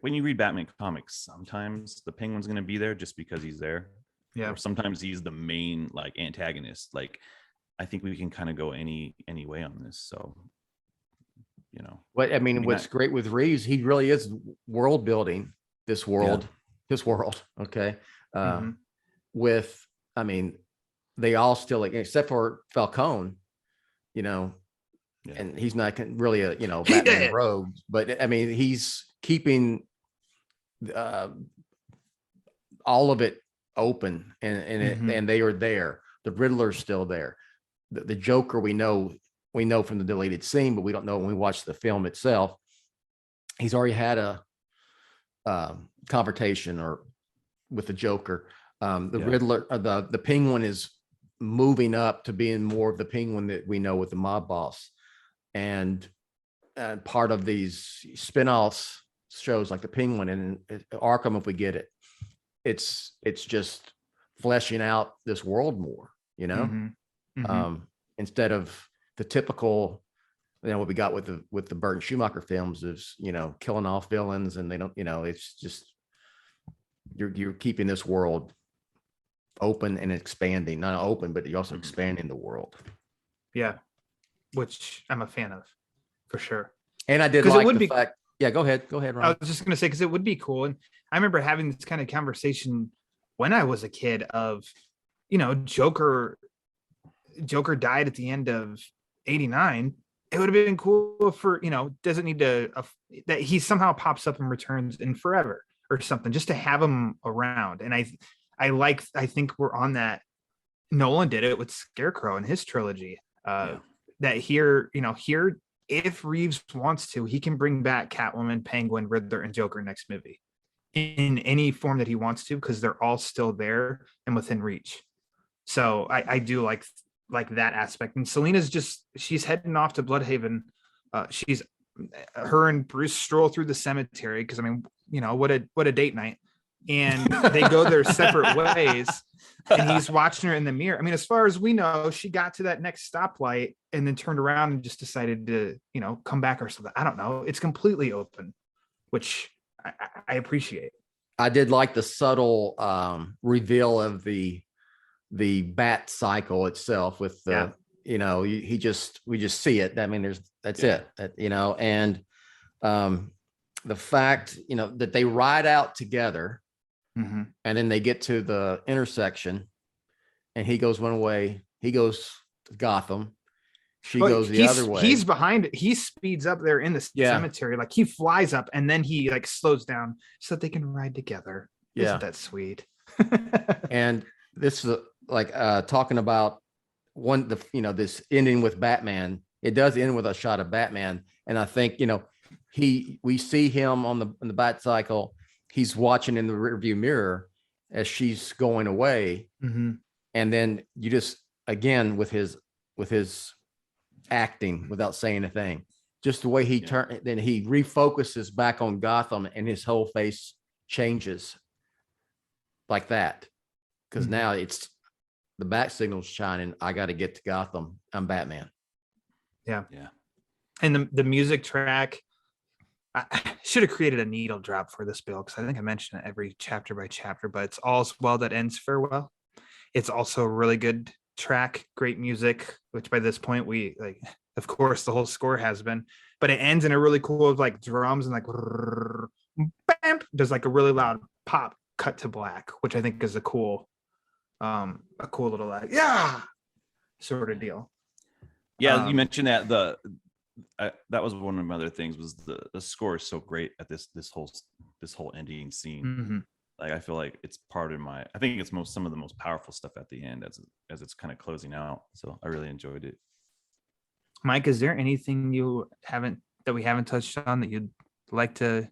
when you read Batman comics, sometimes the Penguin's gonna be there just because he's there. Yeah. Or sometimes he's the main like antagonist. Like I think we can kind of go any way on this. So you know. What I mean, Maybe what's not- great with Reeves, he really is world building this world, okay. Mhm. With, I mean, they all still, like, except for Falcone, you know, Yeah. and he's not really a, you know, He Batman did. rogue, but I mean, he's keeping all of it open, Mhm. and they are there. The Riddler's still there. The Joker, we know from the deleted scene, but we don't know when we watch the film itself. He's already had a confrontation or with the Joker. The Yeah. Riddler, the Penguin is moving up to being more of the Penguin that we know with the mob boss, and part of these spin-offs shows like the Penguin and Arkham, if we get it, it's just fleshing out this world more, you know. Mhm. Mhm. Instead of the typical, you know, what we got with the Burton Schumacher films is, you know, killing off villains, and they don't, you know, it's just you're keeping this world open and expanding, not open, but you're also Mhm. expanding the world. Yeah, which I'm a fan of, for sure. And I did 'Cause it like would the be- fact. Yeah, go ahead, I Ron. was just gonna say, because it would be cool, and I remember having this kind of conversation when I was a kid of, you know, Joker died at the end of '89. It would have been cool for, you know, doesn't need to that he somehow pops up and returns in Forever or something, just to have him around. And I think we're on that. Nolan did it with Scarecrow in his trilogy. That here, you know, here, if Reeves wants to, he can bring back Catwoman, Penguin, Riddler, and Joker next movie in any form that he wants to, because they're all still there and within reach. So I do like that aspect. And Selena's she's heading off to Bloodhaven. Her and Bruce stroll through the cemetery, because I mean, you know, what a date night. And they go their separate ways, and he's watching her in the mirror. I mean, as far as we know, she got to that next stoplight and then turned around and just decided to, you know, come back or something. I don't know. It's completely open, which I appreciate. I did like the subtle reveal of the bat cycle itself with the, Yeah. you know, we just see it. I mean, that's it, you know, and the fact, you know, that they ride out together, Mm-hmm. and then they get to the intersection, and he goes one way, he goes to Gotham, she goes the other way. He's behind it. He speeds up there in the cemetery, like he flies up, and then he like slows down so that they can ride together. Yeah. Isn't that sweet? And this is like talking about this ending with Batman. It does end with a shot of Batman, and I think, you know, we see him on the bat cycle. He's watching in the rearview mirror as she's going away, Mm-hmm. and then you just, again, with his acting without saying a thing, just the way he turned, then he refocuses back on Gotham, and his whole face changes like that, because Mhm. now it's the bat signal's shining. I got to get to Gotham. I'm Batman. And the music track, I should have created a needle drop for this, Bill, because I think I mentioned it every chapter by chapter, but it's All's Well That Ends Farewell. It's also a really good track, great music, which by this point we like, of course, the whole score has been, but it ends in a really cool, like, drums and like bam, does like a really loud pop, cut to black, which I think is a cool little like, yeah, sort of deal. Yeah, you mentioned that that was one of my other things, was the score is so great at this whole ending scene. Mm-hmm. Like I feel like it's part of I think it's some of the most powerful stuff at the end as it's kind of closing out. So I really enjoyed it. Mike, is there anything that we haven't touched on that you'd like to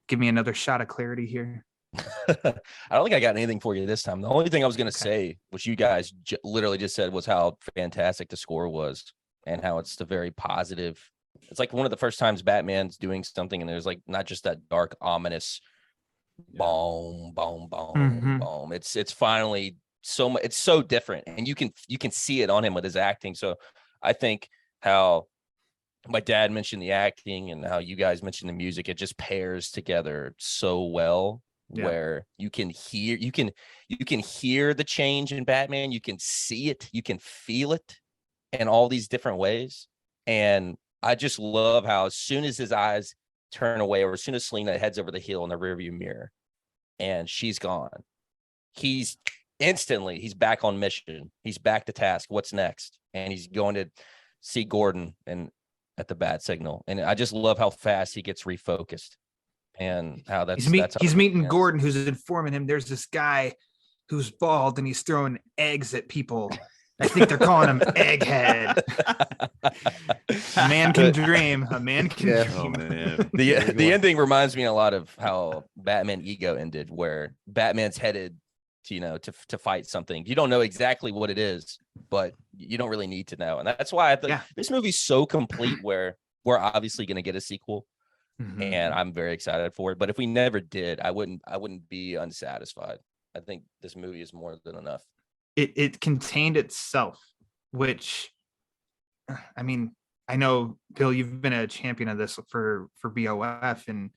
give me another shot of clarity here? I don't think I got anything for you this time. The only thing I was going to say, which you guys literally just said, was how fantastic the score was and how it's the very positive it's like one of the first times Batman's doing something, and there's like not just that dark, ominous boom, boom, boom, boom. It's finally so much. It's so different, and you can see it on him with his acting. So I think how my dad mentioned the acting and how you guys mentioned the music, it just pairs together so well. Yeah. Where you can hear the change in Batman, you can see it, you can feel it in all these different ways. And I just love how as soon as his eyes turn away, or as soon as Selena heads over the hill in the rearview mirror and she's gone, he's back on mission. He's back to task. What's next? And he's going to see Gordon and at the bat signal. And I just love how fast he gets refocused and how he's meeting Gordon, who's informing him there's this guy who's bald and he's throwing eggs at people. I think they're calling him Egghead. A man can dream. A man can dream. Oh, man. The ending reminds me a lot of how Batman Ego ended, where Batman's headed to, to fight something. You don't know exactly what it is, but you don't really need to know. And that's why I think this movie's so complete, where we're obviously going to get a sequel. And I'm very excited for it. But if we never did, I wouldn't be unsatisfied. I think this movie is more than enough. It contained itself, which, I mean, I know, Bill, you've been a champion of this for BOF, and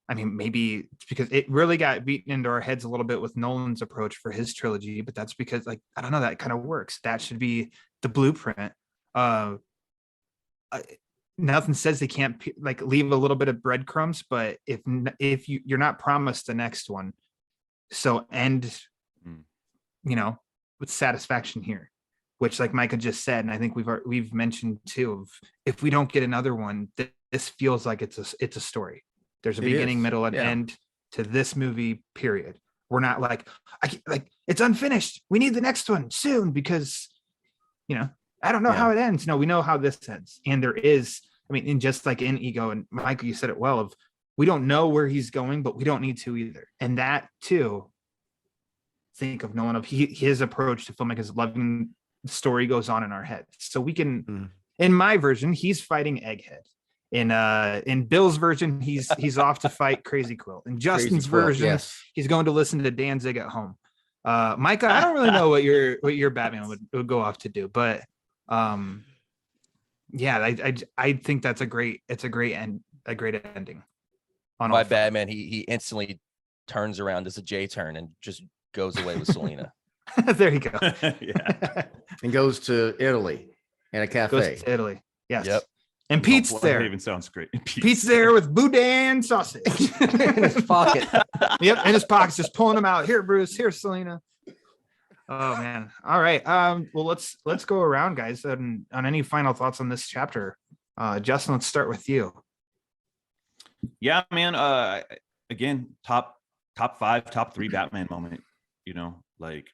I mean, maybe it's because it really got beaten into our heads a little bit with Nolan's approach for his trilogy, but that's because, like, I don't know, that kind of works. That should be the blueprint. Nothing says they can't like leave a little bit of breadcrumbs, but if you're not promised the next one, so end, with satisfaction here, which, like Micah just said, and I think we've mentioned too, of if we don't get another one, this feels like it's a story. There's a beginning, middle, and end to this movie, period. We're not like it's unfinished, we need the next one soon, because I don't know how it ends. No, we know how this ends. And there is, I mean, in just like in Ego, and Michael, you said it well, of we don't know where he's going, but we don't need to either. And that too, think of Nolan, of his approach to filmmakers, loving the story goes on in our heads. So we can, in my version, he's fighting Egghead. In Bill's version, he's off to fight Crazy Quilt. In Justin's version, he's going to listen to Danzig at home. Micah, I don't really know what your Batman would go off to do, but I think that's a great ending. On my Batman, he instantly turns around, does a J turn, and just goes away with Selena. There you go. And goes to Italy and a cafe. Goes to Italy. Yes. Yep. And Pete's there. That even sounds great. Pete's there with boudin sausage in his pocket. Yep, in his pockets, just pulling them out. Here, Bruce. Here, Selena. Oh man. All right. Well, let's go around, guys. On any final thoughts on this chapter? Justin, let's start with you. Yeah, man. Again, top 5, top 3 Batman moment. Like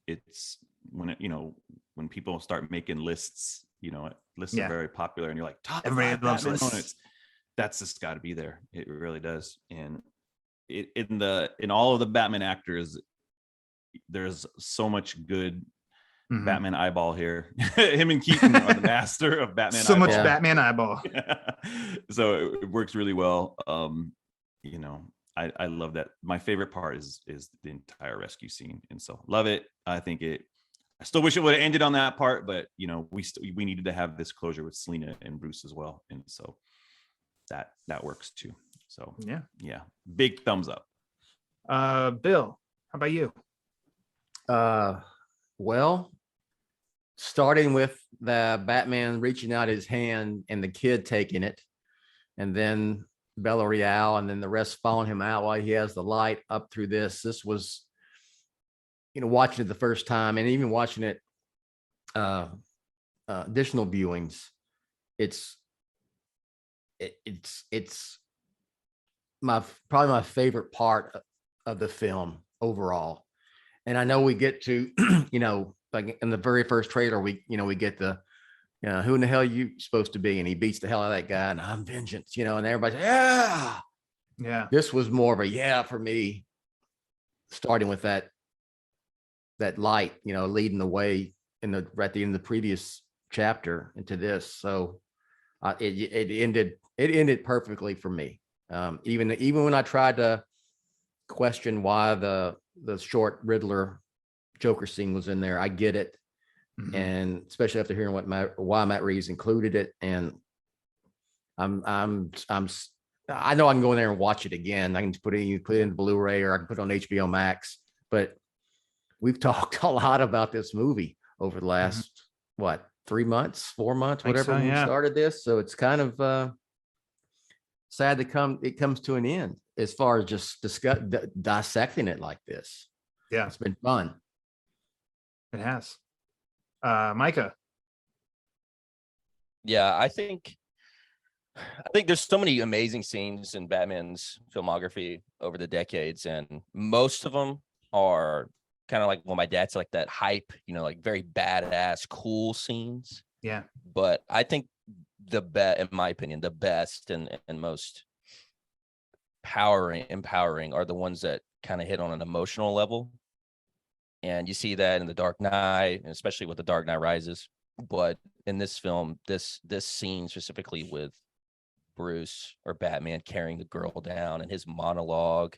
it's when when people start making lists. Lists are very popular, and you're like, top everybody 5 loves Batman lists. moments. That's just got to be there. It really does. And in all of the Batman actors, there's so much good Batman eyeball here. Him and Keaton are the master of Batman. So eyeball. much Batman eyeball. So it works really well. I love that. My favorite part is the entire rescue scene, and so love it. I still wish it would have ended on that part, but we needed to have this closure with Selena and Bruce as well, and so that works too. So yeah, big thumbs up. Bill, how about you? Well, starting with the Batman reaching out his hand and the kid taking it, and then Bella Real, and then the rest following him out while he has the light up through this. This was, watching it the first time, and even watching it additional viewings, it's probably my favorite part of the film overall. And I know we get to, like in the very first trailer, we get the, who in the hell are you supposed to be? And he beats the hell out of that guy, and I'm vengeance, and everybody's, yeah. This was more of a for me, starting with that light, leading the way at the end of the previous chapter into this. So It ended perfectly for me. Even when I tried to question why the short Riddler Joker scene was in there, I get it. Mhm. And especially after hearing why Matt Reeves included it, and I know I can go in there and watch it again. I can put it in Blu-ray, or I can put it on HBO Max. But we've talked a lot about this movie over the last 3 months, 4 months, Think whatever so, we yeah. started this. So it's kind of sad it comes to an end as far as just dissecting it like this. Yeah, It's been fun. it has. Micah. Yeah, I think there's so many amazing scenes in Batman's filmography over the decades, and most of them are kind of like what my dad said, like that hype, like very badass, cool scenes. Yeah. But I think in my opinion, the best and most empowering are the ones that kind of hit on an emotional level. And you see that in The Dark Knight, and especially with The Dark Knight Rises. But in this film, this scene specifically with Bruce or Batman carrying the girl down and his monologue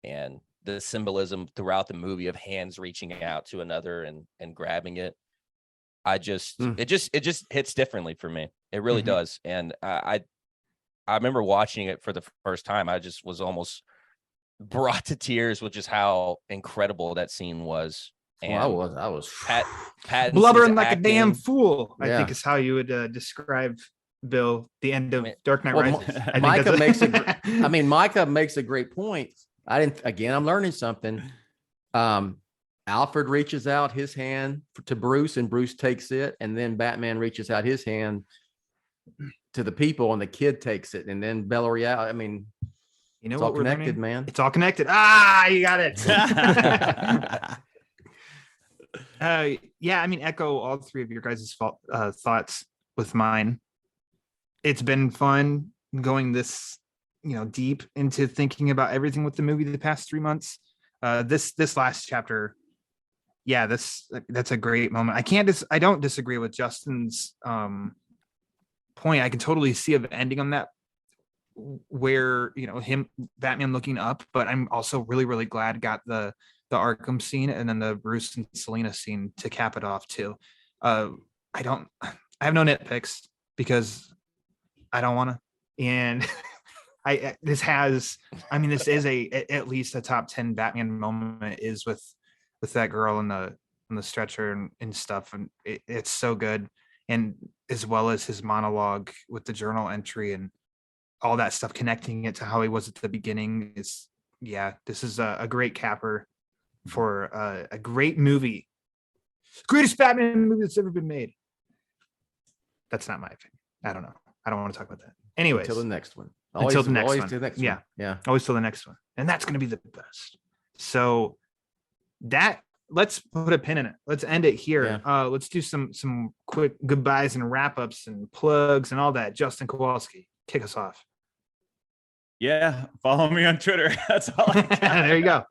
and the symbolism throughout the movie of hands reaching out to another and grabbing it. It just hits differently for me. It really does. And I remember watching it for the first time. I just was almost brought to tears with just how incredible that scene was. And I was Pattinson's Blubbering like acting, a damn fool, I Yeah. think is how you would describe, Bill, the end of Dark Knight Well, Rises. I think Micah that's Micah makes a great point. I'm learning something. Alfred reaches out his hand to Bruce, and Bruce takes it, and then Batman reaches out his hand to the people, and the kid takes it, and then Bella Real. I mean, you know it's what all we're connected, learning? man. It's all connected. You got it. Yeah, I mean, echo all three of your guys' thoughts with mine. It's been fun going this, deep into thinking about everything with the movie the past 3 months. This last chapter, yeah, that's a great moment. I don't disagree with Justin's point. I can totally see an ending on that, where Batman looking up, but I'm also really, really glad got the Arkham scene and then the Bruce and Selena scene to cap it off too. I have no nitpicks because I don't want to, and this is at least a top 10 Batman moment is with that girl in the stretcher and stuff, and it's so good. And as well as his monologue with the journal entry and all that stuff, connecting it to how he was at the beginning this is a great capper for a great movie. Greatest Batman movie that's ever been made. That's not my opinion. I don't know. I don't want to talk about that. Anyways, Until the next one. Until the next one. To the next Yeah. one. Yeah. always till the next one. And that's going to be the best. So let's put a pin in it. Let's end it here. Let's do some quick goodbyes and wrap ups and plugs and all that. Justin Kowalski, kick us off. Yeah, follow me on Twitter. That's all I got. There you go.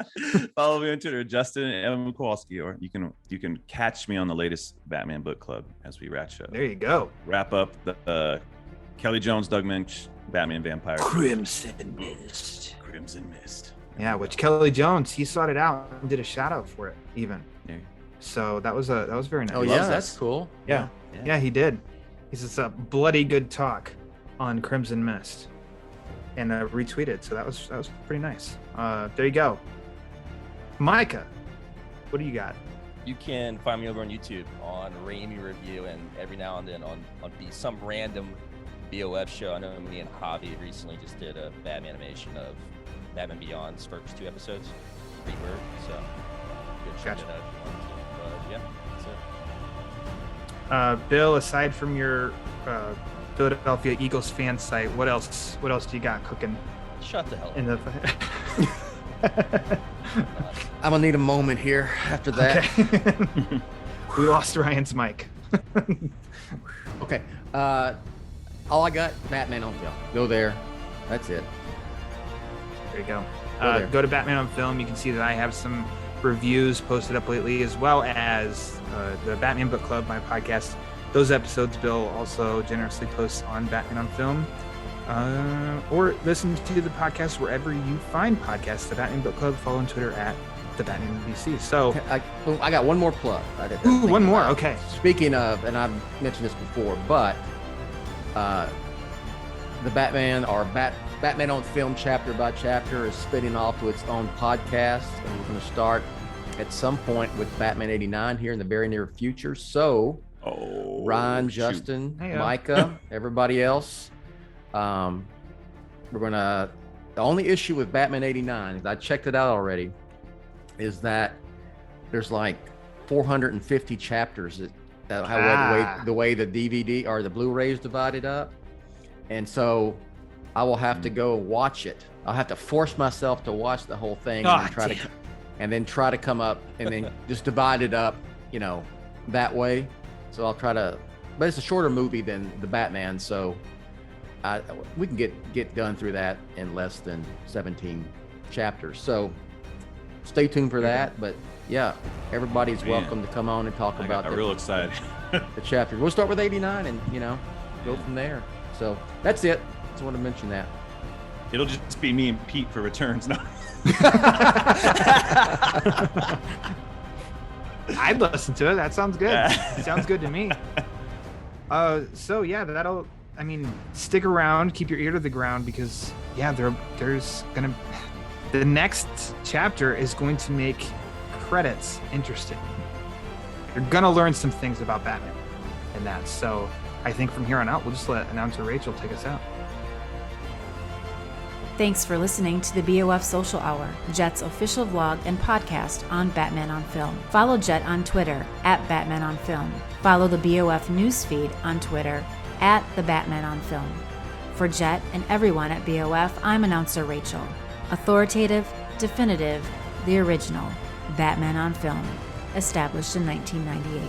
Follow me on Twitter, Justin M. Kowalski, or you can catch me on the latest Batman book club as we There you go. wrap up the Kelly Jones, Doug Minch, Batman Vampire. Crimson Mist. Crimson Mist. Yeah, which Kelly Jones, he sought it out and did a shout out for it even. Yeah. So that was very nice. Oh yeah, that's cool. Yeah, he did. He says a bloody good talk on Crimson Mist, and retweeted. So that was pretty nice. There you go. Micah, what do you got? You can find me over on YouTube on Raimi Review, and every now and then on some random BOF show. I know me and Javi recently just did a Batman animation of Batman Beyond's first 2 episodes, Rebirth. So go check Gotcha. it out if you want to. But yeah, that's it. Bill, aside from your Philadelphia Eagles fan site, what else do you got cooking Shut the hell up. in the I'm gonna need a moment here after that. Okay. We lost Ryan's mic. Okay. All I got, Batman on film. Go there. That's it. There you go. there. Go to Batman on Film. You can see that I have some reviews posted up lately, as well as the Batman Book Club, my podcast. Those episodes Bill also generously posts on Batman on Film. Or listen to the podcast wherever you find podcasts. The Batman Book Club. Follow on Twitter at the Batman BC. So I got one more plug. one more. Okay. Speaking of, and I've mentioned this before, but the Batman on Film chapter by chapter is spinning off to its own podcast, and we're going to start at some point with Batman 89 here in the very near future. So Ryan, Justin, Micah, everybody else, the only issue with Batman 89 is I checked it out already, is that there's like 450 chapters the way the DVD or the Blu-ray is divided up. And so I will have to go watch it. I'll have to force myself to watch the whole thing and then try to come up and then just divide it up, that way. So I'll try to, but it's a shorter movie than the Batman. So we can get done through that in less than 17 chapters. So stay tuned for that. But yeah, everybody's welcome to come on and talk about I'm real excited. the chapter. We'll start with 89 and, go from there. So that's it. Just want to mention that. It'll just be me and Pete for returns now. I'd listen to it. That sounds good. Sounds good to me. So yeah, stick around, keep your ear to the ground, because the next chapter is going to make credits interesting. You're gonna learn some things about Batman in that. So I think from here on out, we'll just let announcer Rachel take us out. Thanks for listening to the BOF Social Hour, Jet's official vlog and podcast on Batman on Film. Follow Jet on Twitter at Batman on Film. Follow the BOF newsfeed on Twitter at the Batman on Film. For Jet and everyone at BOF, I'm announcer Rachel. Authoritative, definitive, the original, Batman on Film, established in 1998.